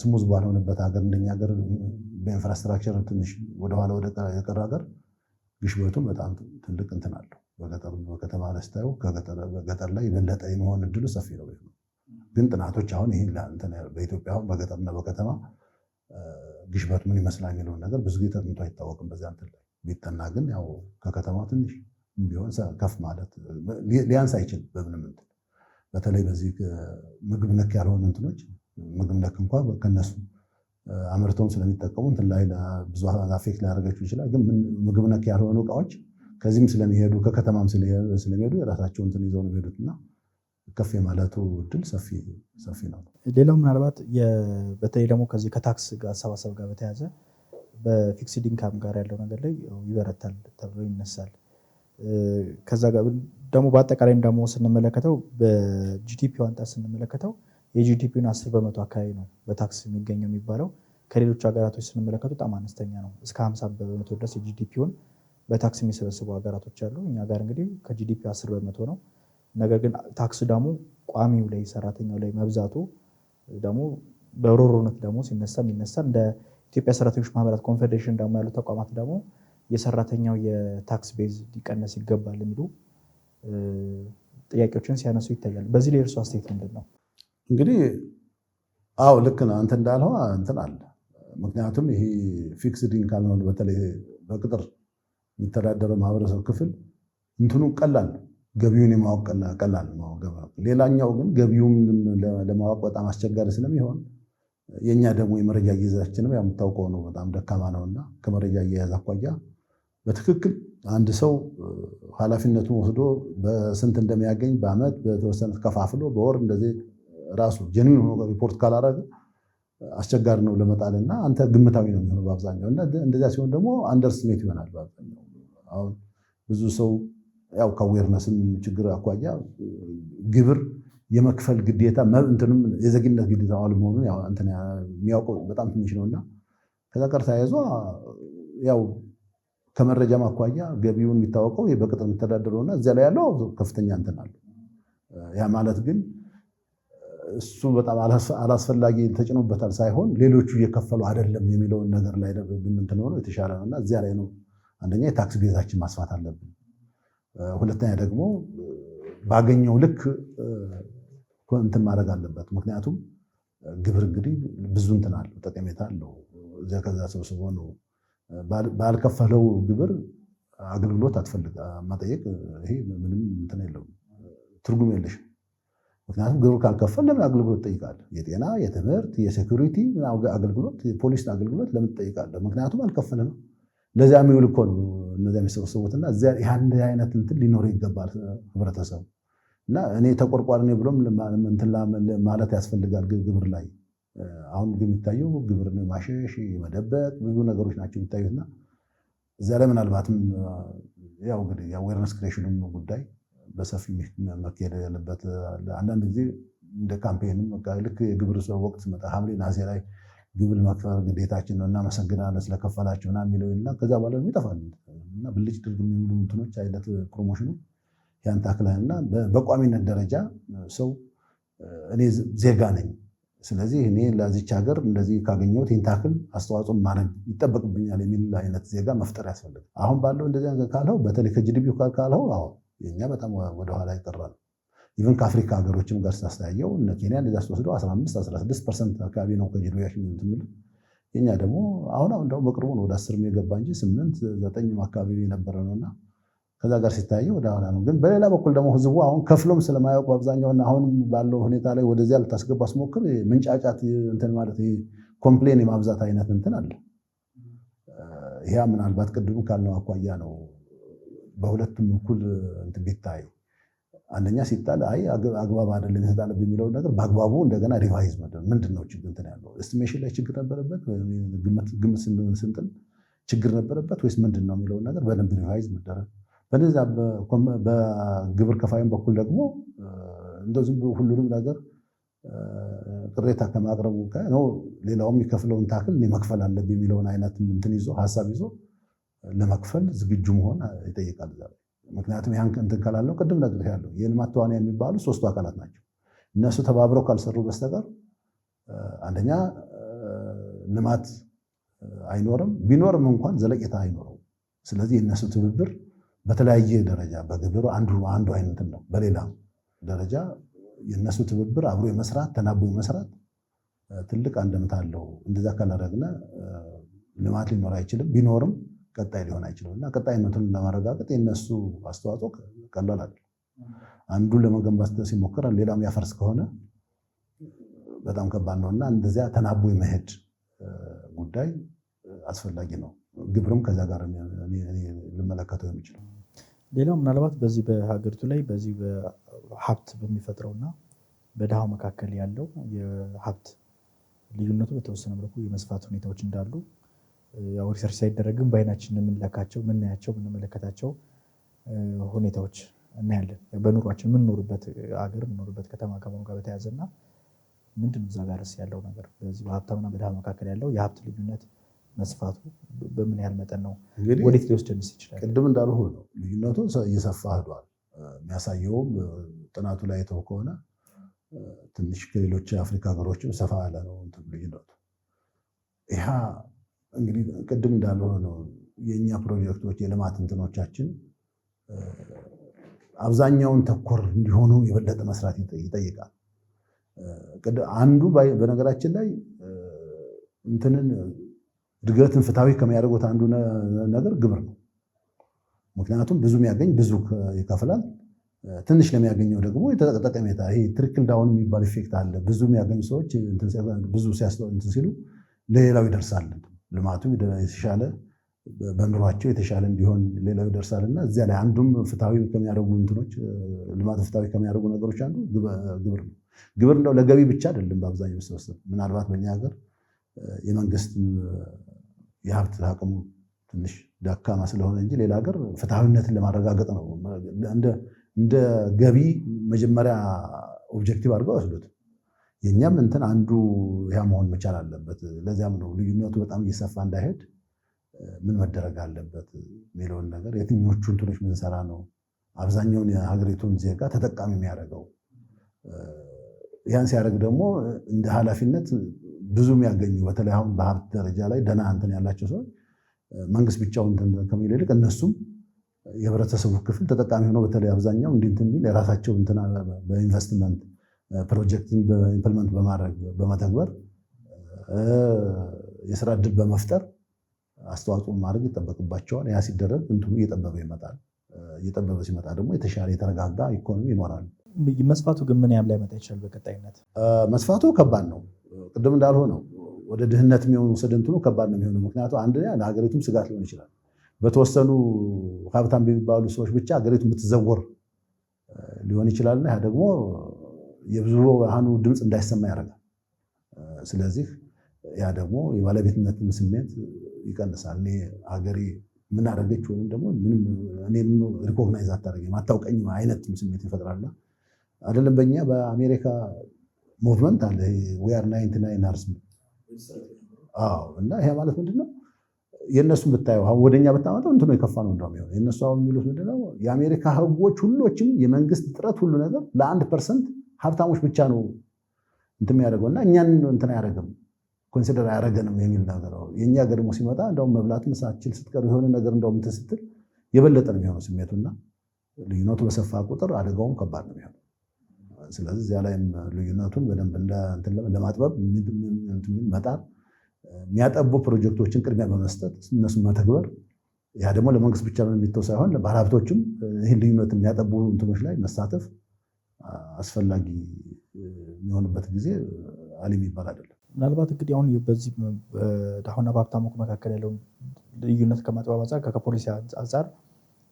ስሙዝ ባልሆነበት ሀገር እንደኛ ሀገር በኢንፍራስትራክቸር ትንሽ ወደኋላ የቀረ ሀገር ግሽበቱም በጣም ትልቅ እንትን አለው። በከተማ ላይ ስታየው በገጠር ላይ የበለጠ የመሆን እድሉ ሰፊ ነው። ግን ጥናቶች አሁን ይህ በኢትዮጵያ አሁን በገጠርና በከተማ ግሽበት ምን ይመስላል የሚለውን ነገር ብዙ ጊዜ ተጥንቶ አይታወቅም። በዚያ እንትን ላይ ቢጠና ግን ያው ከከተማው ትንሽ ቢሆን ከፍ ማለት ሊያንስ አይችልም በምንም እንትን። በተለይ በዚህ ምግብ ነክ ያልሆኑ እንትኖች ምግብ ነክ እንኳን ከነሱ አምርተውም ስለሚጠቀሙ እንትን ላይ ብዙ አፌክት ሊያደርጋቸው ይችላል። ግን ምግብ ነክ ያልሆኑ እቃዎች ከዚህም ስለሚሄዱ ከከተማም ስለሚሄዱ የራሳቸው እንትን ይዘው ነው የሚሄዱትና ከፍ የማለቱ እድል ሰፊ ነው። ሌላው ምናልባት በተለይ ደግሞ ከዚህ ከታክስ አሰባሰብ ጋር በተያያዘ በፊክስድ ኢንካም ጋር ያለው ነገር ላይ ይበረታል ተብሎ ይነሳል። ከዛ ጋር ደግሞ በአጠቃላይም ደግሞ ስንመለከተው በጂዲፒው አንጻር ስንመለከተው የጂዲፒውን 10% አካባቢ ነው በታክስ የሚገኘው የሚባለው። ከሌሎች ሀገራቶች ስንመለከቱ በጣም አነስተኛ ነው። እስከ 50% ድረስ የጂዲፒውን በታክስ የሚሰበስቡ ሀገራቶች አሉ። እኛ ጋር እንግዲህ ከጂዲፒው 10% ነው። ነገር ግን ታክስ ደግሞ ቋሚው ላይ ሰራተኛው ላይ መብዛቱ ደግሞ በሮሮነት ደግሞ ሲነሳ እንደ ኢትዮጵያ ሰራተኞች ማህበራት ኮንፌዴሬሽን ደግሞ ያሉ ተቋማት ደግሞ የሰራተኛው የታክስ ቤዝ ሊቀነስ ይገባል የሚሉ ጥያቄዎችን ሲያነሱ ይታያል። በዚህ ላይ እርሱ አስተያየት ምንድን ነው? እንግዲህ አዎ ልክ ነው አንተ እንዳልኸው እንትን አለ። ምክንያቱም ይሄ ፊክስድ ኢንካም ነው በተለይ በቅጥር የሚተዳደረው ማህበረሰብ ክፍል እንትኑ ቀላል ገቢውን የማወቅ ቀላል ነው። ሌላኛው ግን ገቢውን ለማወቅ በጣም አስቸጋሪ ስለሚሆን የኛ ደግሞ የመረጃ አያያዛችንም የምታውቀው ነው በጣም ደካማ ነውና ከመረጃ አያያዝ አኳያ በትክክል አንድ ሰው ኃላፊነቱን ወስዶ በስንት እንደሚያገኝ በአመት በተወሰነ ከፋፍሎ በወር እንደዚህ ራሱ ጀኒን ሆኖ ሪፖርት ካላረገ አስቸጋሪ ነው ለመጣልና አንተ ግምታዊ ነው የሚሆነው በአብዛኛው እና እንደዚያ ሲሆን ደግሞ አንደርስሜት ይሆናል በአብዛኛው። አሁን ብዙ ሰው ያው ከአዌርነስም ችግር አኳያ ግብር የመክፈል ግዴታ እንትንም የዜግነት ግዴታ አለመሆኑን ያው እንትን የሚያውቀው በጣም ትንሽ ነውና ከዛ ጋር ተያይዞ ያው ከመረጃም አኳያ ገቢውን የሚታወቀው በቅጥር የሚተዳደረውና እዚያ ላይ ያለው ከፍተኛ እንትን አለ። ያ ማለት ግን እሱ በጣም አላስፈላጊ ተጭኖበታል ሳይሆን ሌሎቹ እየከፈሉ አይደለም የሚለውን ነገር ላይ እንትን ሆኖ የተሻለ ነውና እዚያ ላይ ነው አንደኛ የታክስ ቤዛችን ማስፋት አለብን። ሁለተኛ ደግሞ ባገኘው ልክ እንትን ማድረግ አለበት። ምክንያቱም ግብር እንግዲህ ብዙ እንትን አለው፣ ጠቀሜታ አለው። እዚያ ከዛ ሰብስቦ ነው ባልከፈለው ግብር አገልግሎት አትፈልግ መጠየቅ ይሄ ምንም እንትን የለውም፣ ትርጉም የለሽም። ምክንያቱም ግብር ካልከፈል ለምን አገልግሎት ትጠይቃለህ? የጤና፣ የትምህርት፣ የሴኩሪቲ አገልግሎት፣ የፖሊስ አገልግሎት ለምን ትጠይቃለህ? ምክንያቱም አልከፈልም። ለዚያ የሚውል እኮ ነው እነዚያ የሚሰበሰቡትና ያን አይነት እንትን ሊኖር ይገባል ህብረተሰቡ። እና እኔ ተቆርቋሪ ነኝ ብሎም እንትን ማለት ያስፈልጋል ግብር ላይ። አሁን ግን የሚታየው ግብርን ማሸሽ፣ መደበቅ ብዙ ነገሮች ናቸው የሚታዩትና እዚያ ላይ ምናልባትም ያው እንግዲህ የአዌርነስ ክሬሽኑን ጉዳይ በሰፊ መካሄድ ያለበት አንዳንድ ጊዜ እንደ ካምፔንም ልክ የግብር ወቅት ሲመጣ ሐምሌ ነሐሴ ላይ ግብር መክፈል ግዴታችን ነው እናመሰግናለን ስለከፈላችሁ እና የሚለውና ከዛ በኋላ ይጠፋል እና ብልጭ ድርግም የሚሉ እንትኖች አይነት ፕሮሞሽኑ ያን ታክላልና በቋሚነት ደረጃ ሰው እኔ ዜጋ ነኝ፣ ስለዚህ እኔ ለዚች ሀገር እንደዚህ ካገኘሁት ይህን ታክል አስተዋጽኦ ማድረግ ይጠበቅብኛል የሚል አይነት ዜጋ መፍጠር ያስፈልጋል። አሁን ባለው እንደዚህ ካልኸው በተለይ ከጂዲፒው ካልኸው አዎ የኛ በጣም ወደኋላ ይቀራል። ኢቨን ከአፍሪካ ሀገሮችም ጋር ስታስተያየው እነ ኬንያ እንደዛ ስትወስደው 15-16% አካባቢ ነው ከጂዲፒያችን የምትምል። የኛ ደግሞ አሁን ደግሞ በቅርቡ ነው ወደ 10 የገባ እንጂ 8-9 አካባቢ የነበረ ነውና ከዛ ጋር ሲታየው ወደ ኋላ ነው። ግን በሌላ በኩል ደግሞ ህዝቡ አሁን ከፍሎም ስለማያውቅ በአብዛኛውና አሁን ባለው ሁኔታ ላይ ወደዚያ ልታስገባ ስሞክር መንጫጫት እንትን ማለት ኮምፕሌን የማብዛት አይነት እንትን አለ። ይሄ ምናልባት ቅድም ካልነው አኳያ ነው በሁለቱም እኩል እንትን ቢታይ አንደኛ ሲጣል አይ አግባብ አይደለም የተጣለብ የሚለው ነገር በአግባቡ እንደገና ሪቫይዝ ምንድነው ችግር እንትን ያለው ኤስቲሜሽን ላይ ችግር ነበረበት ግምት ስንጥል ችግር ነበረበት ወይስ ምንድነው የሚለውን ነገር በደንብ ሪቫይዝ መደረግ። በነዛ በግብር ከፋይም በኩል ደግሞ እንደዚህ ሁሉንም ነገር ቅሬታ ከማቅረቡ ነው ሌላውም የሚከፍለውን ታክል እኔ መክፈል አለብኝ የሚለውን አይነት እንትን ይዞ ሀሳብ ይዞ ለመክፈል ዝግጁ መሆን ይጠይቃል። ምክንያቱም ያን እንትን ካላለው ቅድም ነግሬሃለሁ የልማት ተዋንያን የሚባሉ 3ቱ አካላት ናቸው። እነሱ ተባብረው ካልሰሩ በስተቀር አንደኛ ልማት አይኖርም፣ ቢኖርም እንኳን ዘለቄታ አይኖረው። ስለዚህ የእነሱ ትብብር በተለያየ ደረጃ በግብር አንዱ አይነት ነው። በሌላ ደረጃ የእነሱ ትብብር አብሮ የመስራት ተናቦ የመስራት ትልቅ አንድምታ አለው። እንደዛ ካላደረግን ልማት ሊኖር አይችልም፣ ቢኖርም ቀጣይ ሊሆን አይችልም እና ቀጣይነቱን ለማረጋገጥ የነሱ አስተዋጽኦ ቀላል አይደለም። አንዱ ለመገንባት ሲሞክር ሌላም ያፈርስ ከሆነ በጣም ከባድ ነውና እንደዚያ ተናቦ የመሄድ ጉዳይ አስፈላጊ ነው። ግብርም ከዛ ጋር ልመለከተው የሚችለው ሌላው ምናልባት በዚህ በሀገሪቱ ላይ በዚህ በሀብት በሚፈጥረውና በድሃው መካከል ያለው የሀብት ልዩነቱ በተወሰነ መልኩ የመስፋት ሁኔታዎች እንዳሉ ያው ሪሰርች ሳይደረግም በአይናችን የምንለካቸው የምናያቸው የምንመለከታቸው ሁኔታዎች እናያለን። በኑሯችን የምንኖርበት ሀገር የምንኖርበት ከተማ ከመሆኑ ጋር በተያያዘና ምንድነው እዛ ጋርስ ያለው ነገር በዚህ በሀብታምና በድሃ መካከል ያለው የሀብት ልዩነት መስፋቱ በምን ያህል መጠን ነው? ወዴት ሊወስደንስ ይችላል? ቅድም እንዳልሁ ነው ልዩነቱ እየሰፋ ሄዷል። የሚያሳየውም ጥናቱ ላይ የተው ከሆነ ትንሽ ከሌሎች የአፍሪካ ሀገሮችም ሰፋ ያለ ነው ልዩነቱ። ይሄ እንግዲህ ቅድም እንዳልሁ ነው የኛ ፕሮጀክቶች የልማት እንትኖቻችን አብዛኛውን ተኮር እንዲሆኑ የበለጠ መስራት ይጠይቃል። አንዱ በነገራችን ላይ እንትንን እድገትን ፍትሃዊ ከሚያደርጉት አንዱ ነገር ግብር ነው። ምክንያቱም ብዙ የሚያገኝ ብዙ ይከፍላል፣ ትንሽ ለሚያገኘው ደግሞ ጠቀሜታ ይሄ ትሪክል ዳውን የሚባል ኢፌክት አለ። ብዙ የሚያገኙ ሰዎች ብዙ ሲሉ ለሌላው ይደርሳል። ልማቱ የተሻለ በኑሯቸው የተሻለ እንዲሆን ሌላው ይደርሳልና እዚያ ላይ አንዱም ፍትሃዊ ከሚያደርጉ እንትኖች ልማት ፍትሃዊ ከሚያደርጉ ነገሮች አንዱ ግብር ነው። ግብር እንደው ለገቢ ብቻ አይደለም በአብዛኛው የሚሰበሰብ። ምናልባት በእኛ ሀገር የመንግስት የሀብት አቅሙ ትንሽ ደካማ ስለሆነ እንጂ ሌላ ሀገር ፍትሐዊነትን ለማረጋገጥ ነው እንደ ገቢ መጀመሪያ ኦብጀክቲቭ አድርገው ወስዱት። የኛም እንትን አንዱ ያ መሆን መቻል አለበት። ለዚያም ነው ልዩነቱ በጣም እየሰፋ እንዳይሄድ ምን መደረግ አለበት የሚለውን ነገር የትኞቹ እንትኖች ምንሰራ ነው አብዛኛውን የሀገሪቱን ዜጋ ተጠቃሚ የሚያደርገው። ያን ሲያደርግ ደግሞ እንደ ኃላፊነት ብዙ የሚያገኙ በተለይ አሁን በሀብት ደረጃ ላይ ደህና እንትን ያላቸው ሰዎች መንግስት ብቻውን ከሚል ይልቅ እነሱም የህብረተሰቡ ክፍል ተጠቃሚ ሆነው በተለይ አብዛኛው እንትን የሚል የራሳቸው እንትን በኢንቨስትመንት ፕሮጀክትን ኢምፕሊመንት በማድረግ በመተግበር የስራ እድል በመፍጠር አስተዋጽኦ ማድረግ ይጠበቅባቸዋል። ያ ሲደረግ እንትኑ እየጠበበ ይመጣል። እየጠበበ ሲመጣ ደግሞ የተሻለ የተረጋጋ ኢኮኖሚ ይኖራል። መስፋቱ ግን ምን ያህል ላይመጣ ይችላል? በቀጣይነት መስፋቱ ከባድ ነው። ቅድም እንዳልሆነው ወደ ድህነት የሚሆኑ እንትኑ ከባድ ነው የሚሆነው። ምክንያቱም አንድ ለሀገሪቱም ስጋት ሊሆን ይችላል። በተወሰኑ ሀብታም በሚባሉ ሰዎች ብቻ ሀገሪቱ የምትዘወር ሊሆን ይችላልና ያ ደግሞ የብዙሃኑ ድምፅ እንዳይሰማ ያደርጋል። ስለዚህ ያ ደግሞ የባለቤትነት ስሜት ይቀንሳል። እኔ ሀገሬ ምን አደረገች ወይም ደግሞ እኔ ሪኮግናይዝ አታደርገኝም አታውቀኝም አይነት ስሜት ይፈጥራልና አይደለም። በእኛ በአሜሪካ ሙቭመንት አለ ዊ አር 99 አርስ እና ይሄ ማለት ምንድነው? የእነሱን ብታየው አሁን ወደኛ ብታመጣው እንትኑ የከፋ ነው እንደሚሆን የእነሱ አሁን የሚሉት ምንድነው? የአሜሪካ ህጎች ሁሎችም የመንግስት ጥረት ሁሉ ነገር ለ1% ሀብታሞች ብቻ ነው እንትን የሚያደርገው እና እኛን እንትን አያደርግም ኮንሲደር አያደርገንም የሚል ነገር። የእኛ ሀገር ደግሞ ሲመጣ እንደውም መብላት ሳትችል ስትቀር የሆነ ነገር እንደውም እንትን ስትል የበለጠ ነው የሚሆነው ስሜቱና ልዩነቱ በሰፋ ቁጥር አደጋውም ከባድ ነው የሚሆነው። ስለዚህ እዚያ ላይም ልዩነቱን በደንብ ለማጥበብ መጣር፣ የሚያጠቡ ፕሮጀክቶችን ቅድሚያ በመስጠት እነሱን መተግበር፣ ያ ደግሞ ለመንግስት ብቻ የሚተው ሳይሆን ባለሀብቶችም ይህን ልዩነት የሚያጠቡ እንትኖች ላይ መሳተፍ አስፈላጊ የሚሆንበት ጊዜ አሊ የሚባል አይደለም። ምናልባት እንግዲህ አሁን በዚህ ድሃውና በሀብታሙ መካከል ያለውን ልዩነት ከማጥበብ አንጻር ከፖሊሲ አንጻር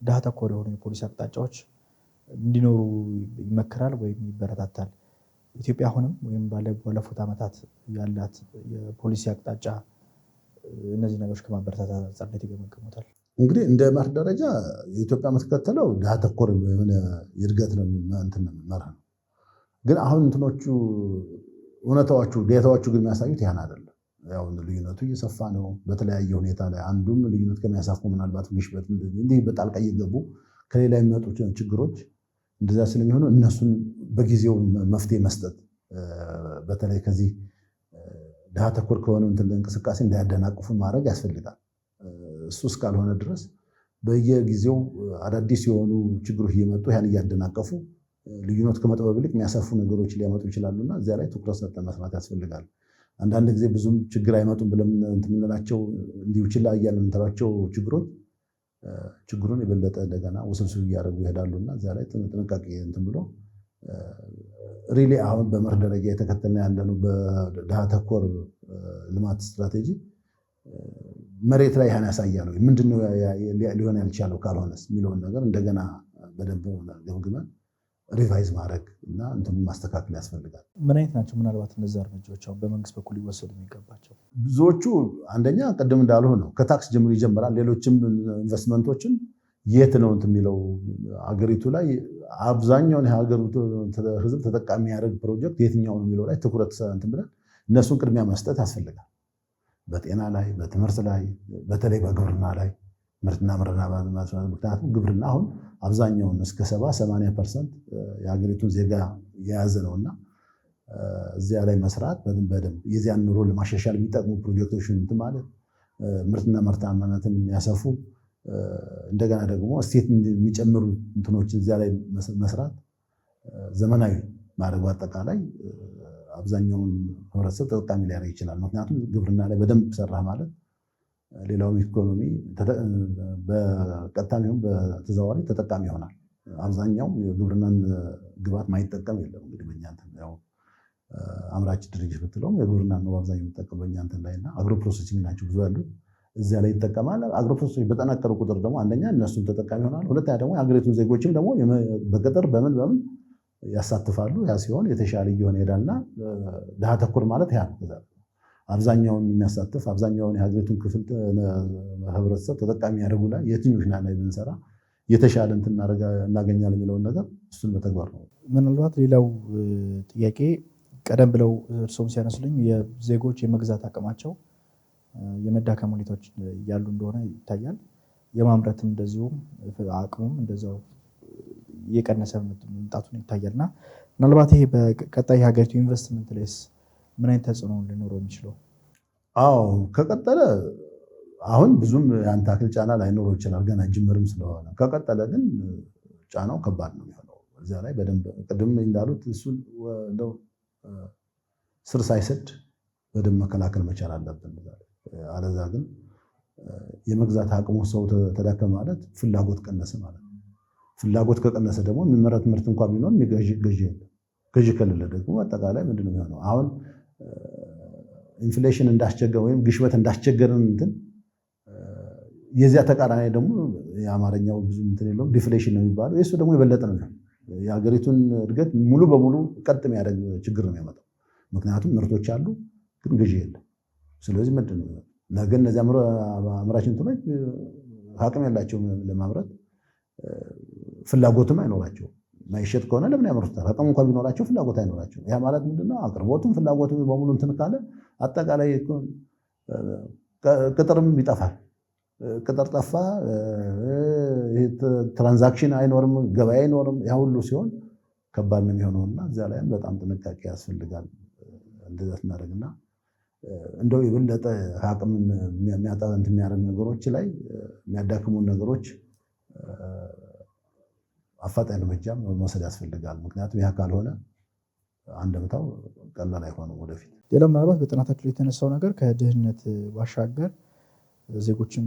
ድሃ ተኮር የሆኑ የፖሊሲ አቅጣጫዎች እንዲኖሩ ይመከራል ወይም ይበረታታል። ኢትዮጵያ አሁንም ወይም ባለፉት ዓመታት ያላት የፖሊሲ አቅጣጫ እነዚህ ነገሮች ከማበረታታት አንጻር እንዴት ይገመገሙታል? እንግዲህ እንደ መርህ ደረጃ የኢትዮጵያ የምትከተለው ድሃ ተኮር የሆነ የእድገት ነው መርህ ነው። ግን አሁን እንትኖቹ እውነታዎቹ ዴታዎቹ ግን የሚያሳዩት ያን አይደለም። ያው ልዩነቱ እየሰፋ ነው በተለያየ ሁኔታ ላይ አንዱም ልዩነት ከሚያሳፉ ምናልባት ግሽበት እንዲህ በጣልቃ እየገቡ ከሌላ የሚመጡ ችግሮች እንደዛ ስለሚሆኑ እነሱን በጊዜው መፍትሄ መስጠት በተለይ ከዚህ ድሃ ተኮር ከሆነ እንቅስቃሴ እንዳያደናቅፉ ማድረግ ያስፈልጋል። እሱ እስካልሆነ ድረስ በየጊዜው አዳዲስ የሆኑ ችግሮች እየመጡ ያን እያደናቀፉ ልዩነት ከመጥበብ ይልቅ የሚያሰፉ ነገሮች ሊያመጡ ይችላሉና እዚያ ላይ ትኩረት ሰጥተን መስራት ያስፈልጋል። አንዳንድ ጊዜ ብዙም ችግር አይመጡም ብለን የምንላቸው እንዲሁ ችላ እያልን የምንተዋቸው ችግሮች ችግሩን የበለጠ እንደገና ውስብስብ እያደረጉ ይሄዳሉና እዚያ ላይ ጥንቃቄ እንትን ብሎ ሪሊ አሁን በመርህ ደረጃ የተከተልን ያለነው በድሃ ተኮር ልማት ስትራቴጂ መሬት ላይ ያን ያሳያል። ምንድነው ሊሆን ያልቻለው ካልሆነስ የሚለውን ነገር እንደገና በደንብ ገምግመን ሪቫይዝ ማድረግ እና እንትን ማስተካከል ያስፈልጋል። ምን አይነት ናቸው ምናልባት እነዚህ እርምጃዎች አሁን በመንግስት በኩል ሊወሰዱ የሚገባቸው? ብዙዎቹ አንደኛ ቅድም እንዳልሆነ ነው ከታክስ ጀምሮ ይጀምራል። ሌሎችም ኢንቨስትመንቶችን የት ነው እንትን የሚለው አገሪቱ ላይ አብዛኛውን የሀገሪቱ ህዝብ ተጠቃሚ ያደርግ ፕሮጀክት የትኛው ነው የሚለው ላይ ትኩረት እንትን ብለን እነሱን ቅድሚያ መስጠት ያስፈልጋል። በጤና ላይ፣ በትምህርት ላይ፣ በተለይ በግብርና ላይ ምርትና ምክንያቱም ግብርና አሁን አብዛኛውን እስከ 70-80% የሀገሪቱን ዜጋ የያዘ ነውና እዚያ ላይ መስራት በደንብ የዚያን ኑሮ ለማሻሻል የሚጠቅሙ ፕሮጀክቶችን እንትን ማለት ምርትና ምርታማነትን የሚያሰፉ እንደገና ደግሞ እሴት የሚጨምሩ እንትኖችን እዚያ ላይ መስራት ዘመናዊ ማድረግ አጠቃላይ አብዛኛውን ህብረተሰብ ተጠቃሚ ሊያደርግ ይችላል። ምክንያቱም ግብርና ላይ በደንብ ሰራ ማለት ሌላው ኢኮኖሚ በቀጥታም ይሁን በተዘዋዋሪ ተጠቃሚ ይሆናል። አብዛኛው የግብርናን ግብዓት ማይጠቀም የለም። እንግዲህ በእኛ እንትን ያው አምራች ድርጅት ብትለውም የግብርና ነው አብዛኛው የሚጠቀም በእኛ እንትን ላይና አግሮ ፕሮሰሲንግ ናቸው ብዙ ያሉት እዚያ ላይ ይጠቀማል። አግሮ ፕሮሰሲንግ በጠናከሩ ቁጥር ደግሞ አንደኛ እነሱም ተጠቃሚ ይሆናል። ሁለተኛ ደግሞ የሀገሪቱን ዜጎችም ደግሞ በገጠር በምን ያሳትፋሉ። ያ ሲሆን የተሻለ እየሆነ ይሄዳልና ድሃ ተኮር ማለት ያ ነው። አብዛኛውን የሚያሳትፍ አብዛኛውን የሀገሪቱን ክፍል ህብረተሰብ ተጠቃሚ ያደርጉ ላይ የትኞች ላይ ብንሰራ የተሻለ እንትን እናገኛለን የሚለውን ነገር እሱን በተግባር ነው። ምናልባት ሌላው ጥያቄ ቀደም ብለው እርሶም ሲያነሱልኝ የዜጎች የመግዛት አቅማቸው የመዳከም ሁኔታዎች ያሉ እንደሆነ ይታያል። የማምረትም እንደዚሁም አቅሙም እንደዚያው እየቀነሰ መምጣቱን ይታያል እና ምናልባት ይሄ በቀጣይ የሀገሪቱ ኢንቨስትመንት ላይስ ምን አይነት ተጽዕኖ ሊኖረው የሚችለው? አዎ ከቀጠለ አሁን ብዙም ያን ታክል ጫና ላይኖረው ይችላል፣ ገና ጅምርም ስለሆነ። ከቀጠለ ግን ጫናው ከባድ ነው የሚሆነው። እዚያ ላይ በደንብ ቅድም እንዳሉት እሱን እንደው ስር ሳይሰድ በደንብ መከላከል መቻል አለብን። አለዛ ግን የመግዛት አቅሙ ሰው ተዳከመ ማለት ፍላጎት ቀነሰ ማለት ነው። ፍላጎት ከቀነሰ ደግሞ የሚመረት ምርት እንኳን ቢኖር ገዢ ከሌለ ደግሞ አጠቃላይ ምንድን ነው የሚሆነው? አሁን ኢንፍሌሽን እንዳስቸገረ ወይም ግሽበት እንዳስቸገረን እንትን የዚያ ተቃራኒ ደግሞ የአማርኛው ብዙ እንትን የለውም ዲፍሌሽን ነው የሚባለው። የሱ ደግሞ የበለጠ ነው የሚሆነው። የሀገሪቱን እድገት ሙሉ በሙሉ ቀጥ የሚያደርግ ችግር ነው የሚያመጣው። ምክንያቱም ምርቶች አሉ ግን ገዢ የለም። ስለዚህ ምንድን ነው ነገ እነዚህ አምራች እንትኖች አቅም ያላቸውም ለማምረት ፍላጎትም አይኖራቸውም። ማይሸጥ ከሆነ ለምን ያመርቱታል? አቅም እንኳን ቢኖራቸው ፍላጎት አይኖራቸውም። ያ ማለት ምንድነው? አቅርቦቱም ፍላጎቱም በሙሉ እንትን ካለ አጠቃላይ ቅጥርም ይጠፋል። ቅጥር ጠፋ፣ ትራንዛክሽን አይኖርም፣ ገበያ አይኖርም። ያ ሁሉ ሲሆን ከባድ ነው የሚሆነውና እዚያ ላይም በጣም ጥንቃቄ ያስፈልጋል። እንደዛ ስናደርግና እንደው የበለጠ አቅምን የሚያጠንት የሚያደርግ ነገሮች ላይ የሚያዳክሙን ነገሮች አፋጣኝ እርምጃ መውሰድ ያስፈልጋል። ምክንያቱም ያ ካልሆነ አንድምታው ቀላል አይሆንም ወደፊት። ሌላው ምናልባት በጥናታችሁ ላይ የተነሳው ነገር ከድህነት ባሻገር ዜጎችም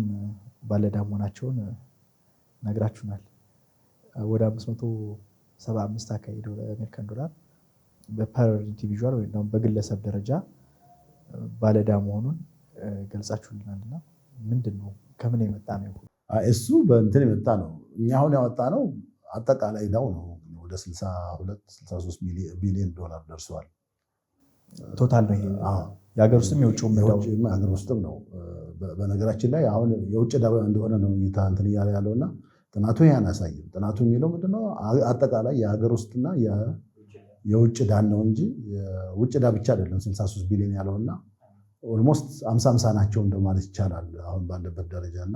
ባለዕዳ መሆናቸውን ነግራችሁናል። ወደ 575 አካባቢ አሜሪካን ዶላር በፐር ኢንዲቪዥዋል ወይም ደግሞ በግለሰብ ደረጃ ባለዕዳ መሆኑን ገልጻችሁልናልና ምንድን ነው? ከምን የመጣ ነው? እሱ በእንትን የመጣ ነው። እኛ አሁን ያወጣ ነው አጠቃላይ ዕዳው ነው ወደ 63 ቢሊዮን ዶላር ደርሷል። ቶታል ነው ይሄ። የሀገር ውስጥም የውጭም የሀገር ውስጥም ነው። በነገራችን ላይ አሁን የውጭ ዕዳ እንደሆነ ነው እንትን እያለ ያለውና ጥናቱ ያን አያሳይም። ጥናቱ የሚለው ምንድነው? አጠቃላይ የሀገር ውስጥና የውጭ ዕዳን ነው እንጂ የውጭ ዕዳ ብቻ አይደለም 63 ቢሊዮን ያለውና ኦልሞስት 50 ናቸው እንደማለት ይቻላል አሁን ባለበት ደረጃና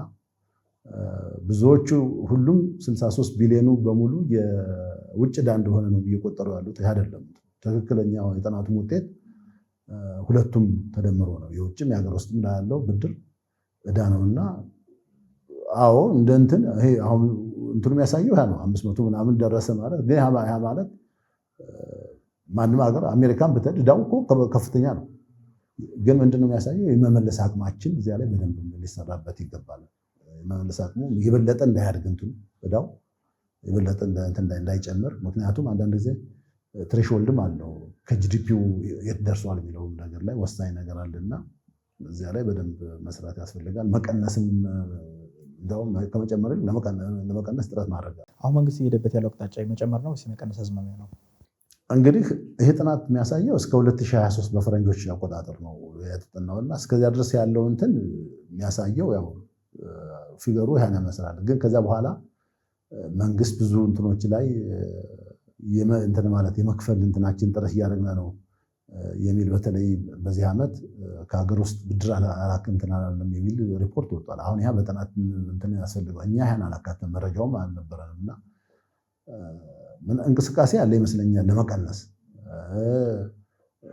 ብዙዎቹ ሁሉም 63 ቢሊዮኑ በሙሉ የውጭ ዕዳ እንደሆነ ነው እየቆጠሩ ያሉት። ይህ አይደለም ትክክለኛው የጥናቱም ውጤት። ሁለቱም ተደምሮ ነው የውጭም የሀገር ውስጥም ያለው ብድር ዕዳ ነውና አዎ እንደ እንትን ይሄ አሁን እንትኑ የሚያሳየው ያ ነው 500 ምናምን ደረሰ ማለት ግን ያ ማለት ማንም ሀገር አሜሪካን ብትሄድ ዕዳው እኮ ከፍተኛ ነው። ግን ምንድነው የሚያሳየው? የመመለስ አቅማችን እዚያ ላይ በደንብ ሊሰራበት ይገባል። የመመለስ አቅሙ የበለጠ እንዳያድግ እንትኑ ዕዳው የበለጠ እንዳይጨምር። ምክንያቱም አንዳንድ ጊዜ ትሬሽሆልድም አለው ከጂዲፒው የት ደርሷል የሚለው ነገር ላይ ወሳኝ ነገር አለና እዚያ ላይ በደንብ መስራት ያስፈልጋል። መቀነስም እንደውም ከመጨመር ለመቀነስ ጥረት ማድረግ። አሁን መንግስት እየሄደበት ያለው አቅጣጫ የመጨመር ነው ወይስ የመቀነስ አዝማሚያ ነው? እንግዲህ ይሄ ጥናት የሚያሳየው እስከ 2023 በፈረንጆች አቆጣጠር ነው የተጠናውና እስከዚያ ድረስ ያለው እንትን የሚያሳየው ያው ፊገሩ ያን ይመስላል። ግን ከዚያ በኋላ መንግስት ብዙ እንትኖች ላይ እንትን ማለት የመክፈል እንትናችን ጥረት እያደረግን ነው የሚል በተለይ በዚህ ዓመት ከሀገር ውስጥ ብድር እንትን አላለም የሚል ሪፖርት ወጥቷል። አሁን ያ በጥናት እንትን ያስፈልገው እኛ ያን አላካተም መረጃውም አልነበረንም እና እንቅስቃሴ ያለ ይመስለኛል ለመቀነስ።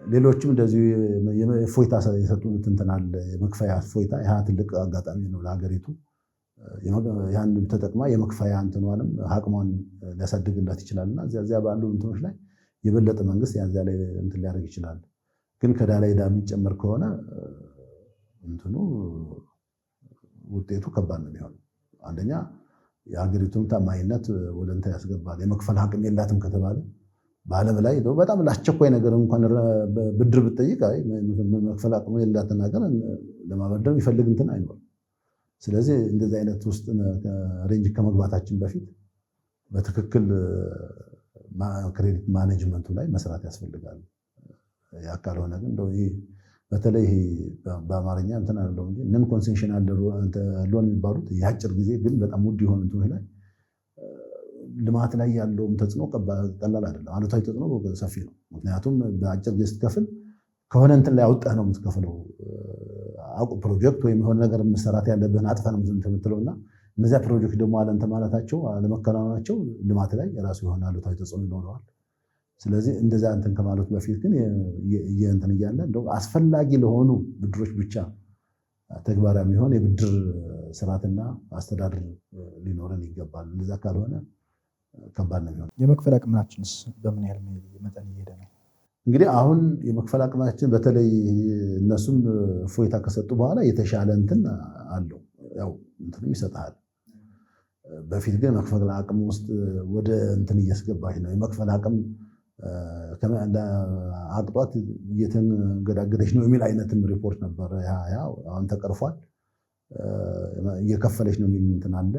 ሌሎችም እንደዚሁ እፎይታ የሰጡት እንትን አለ የመክፈያ እፎይታ። ያ ትልቅ አጋጣሚ ነው ለሀገሪቱ። ያን ተጠቅማ የመክፈያ እንትኗንም አቅሟን ሊያሳድግላት ይችላልና እዚያ ባሉ እንትኖች ላይ የበለጠ መንግስት ያዚያ ላይ እንትን ሊያደርግ ይችላል። ግን ከዕዳ ላይ ዕዳ የሚጨመር ከሆነ እንትኑ ውጤቱ ከባድ ነው የሚሆነው። አንደኛ የሀገሪቱም ታማኝነት ወደ እንትን ያስገባል። የመክፈል አቅም የላትም ከተባለ በዓለም ላይ በጣም ለአስቸኳይ ነገር እንኳን ብድር ብትጠይቅ መክፈል አቅሙ የላትን ሀገር ለማበደር የሚፈልግ እንትን አይኖርም። ስለዚህ እንደዚህ አይነት ውስጥ ሬንጅ ከመግባታችን በፊት በትክክል ክሬዲት ማኔጅመንቱ ላይ መስራት ያስፈልጋል። ያ ካልሆነ ግን እንደው በተለይ በአማርኛ እንትን አለው እንጂ ነን ኮንሴሽናል ሎን የሚባሉት የአጭር ጊዜ ግን በጣም ውድ የሆኑ እንትኖች ላይ ልማት ላይ ያለውም ተጽዕኖ ቀላል አይደለም። አሉታዊ ተጽዕኖ ሰፊ ነው። ምክንያቱም በአጭር ጊዜ ስትከፍል ከሆነ እንትን ላይ አውጣህ ነው የምትከፍለው። ፕሮጀክት ወይም የሆነ ነገር መሰራት ያለብህን አጥፈህ ነው የምትለውና እነዚያ ፕሮጀክት ደግሞ አለንተ ማለታቸው አለመከናወናቸው ልማት ላይ የራሱ የሆነ አሉታዊ ተጽዕኖ ይኖረዋል። ስለዚህ እንደዛ እንትን ከማለት በፊት ግን እንትን እያለ እንደው አስፈላጊ ለሆኑ ብድሮች ብቻ ተግባራዊ የሚሆን የብድር ስርዓትና አስተዳደር ሊኖረን ይገባል። እንደዛ ካልሆነ ከባድ ነው የሚሆነው። የመክፈል አቅማችንስ በምን ያህል መጠን እየሄደ ነው? እንግዲህ አሁን የመክፈል አቅማችን በተለይ እነሱም እፎይታ ከሰጡ በኋላ የተሻለ እንትን አለው። ያው እንትንም ይሰጥሃል። በፊት ግን መክፈል አቅም ውስጥ ወደ እንትን እያስገባች ነው። የመክፈል አቅም አቅጧት እየተንገዳገደች ነው የሚል አይነትም ሪፖርት ነበረ። አሁን ተቀርፏል፣ እየከፈለች ነው የሚል እንትን አለ።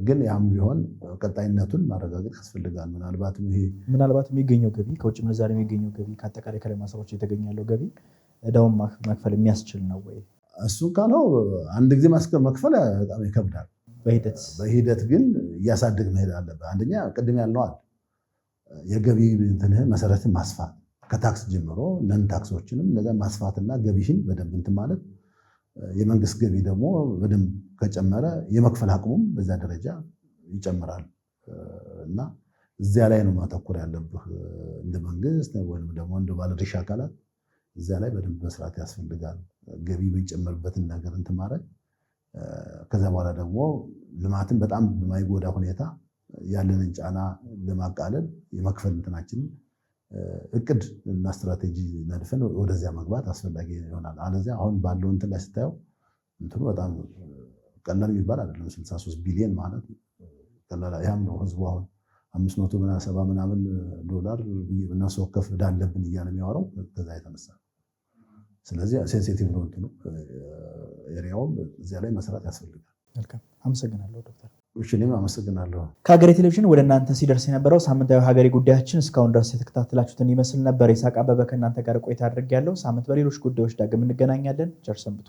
ግን ያም ቢሆን ቀጣይነቱን ማረጋገጥ ያስፈልጋል። ምናልባት የሚገኘው ገቢ ከውጭ ምንዛሪ የሚገኘው ገቢ ከአጠቃላይ ከልማት ስራዎች የተገኘ ያለው ገቢ ዕዳውን መክፈል የሚያስችል ነው ወይ? እሱን ካለው አንድ ጊዜ መክፈል በጣም ይከብዳል። በሂደት ግን እያሳደግ መሄድ አለበት። አንደኛ ቅድም ያልነዋል የገቢ እንትንህን መሰረትን ማስፋት ከታክስ ጀምሮ ነን ታክሶችንም እነዛ ማስፋትና ገቢህን በደንብ እንትን ማለት የመንግስት ገቢ ደግሞ በደንብ ከጨመረ የመክፈል አቅሙም በዛ ደረጃ ይጨምራል እና እዚያ ላይ ነው ማተኮር ያለብህ እንደ መንግስት ወይም ደግሞ እንደ ባለድርሻ አካላት እዚያ ላይ በደንብ መስራት ያስፈልጋል። ገቢ የሚጨመርበትን ነገር እንትን ማድረግ ከዛ በኋላ ደግሞ ልማትን በጣም በማይጎዳ ሁኔታ ያለንን ጫና ለማቃለል የመክፈል እንትናችንን እቅድ እና ስትራቴጂ ነድፈን ወደዚያ መግባት አስፈላጊ ይሆናል። አለዚያ አሁን ባለው እንትን ላይ ስታየው እንትኑ በጣም ቀላል የሚባል አይደለም። 63 ቢሊዮን ማለት ቀላል ያም ነው። ህዝቡ አሁን 570 ምናምን ዶላር ነፍስ ወከፍ ዕዳ አለብን እያለ የሚያወራው ከዛ የተነሳ። ስለዚህ ሴንሲቲቭ ነው እንትኑ ኤሪያውም እዚያ ላይ መስራት ያስፈልጋል። መልካም አመሰግናለሁ ዶክተር። እኔም አመሰግናለሁ። ከሀገሬ ቴሌቪዥን ወደ እናንተ ሲደርስ የነበረው ሳምንታዊ ሀገሬ ጉዳያችን እስካሁን ድረስ የተከታተላችሁትን ይመስል ነበር። ይስሐቅ አበበ ከእናንተ ጋር ቆይታ አድርጌያለሁ። ሳምንት በሌሎች ጉዳዮች ዳግም እንገናኛለን። ቸር ሰንብቱ።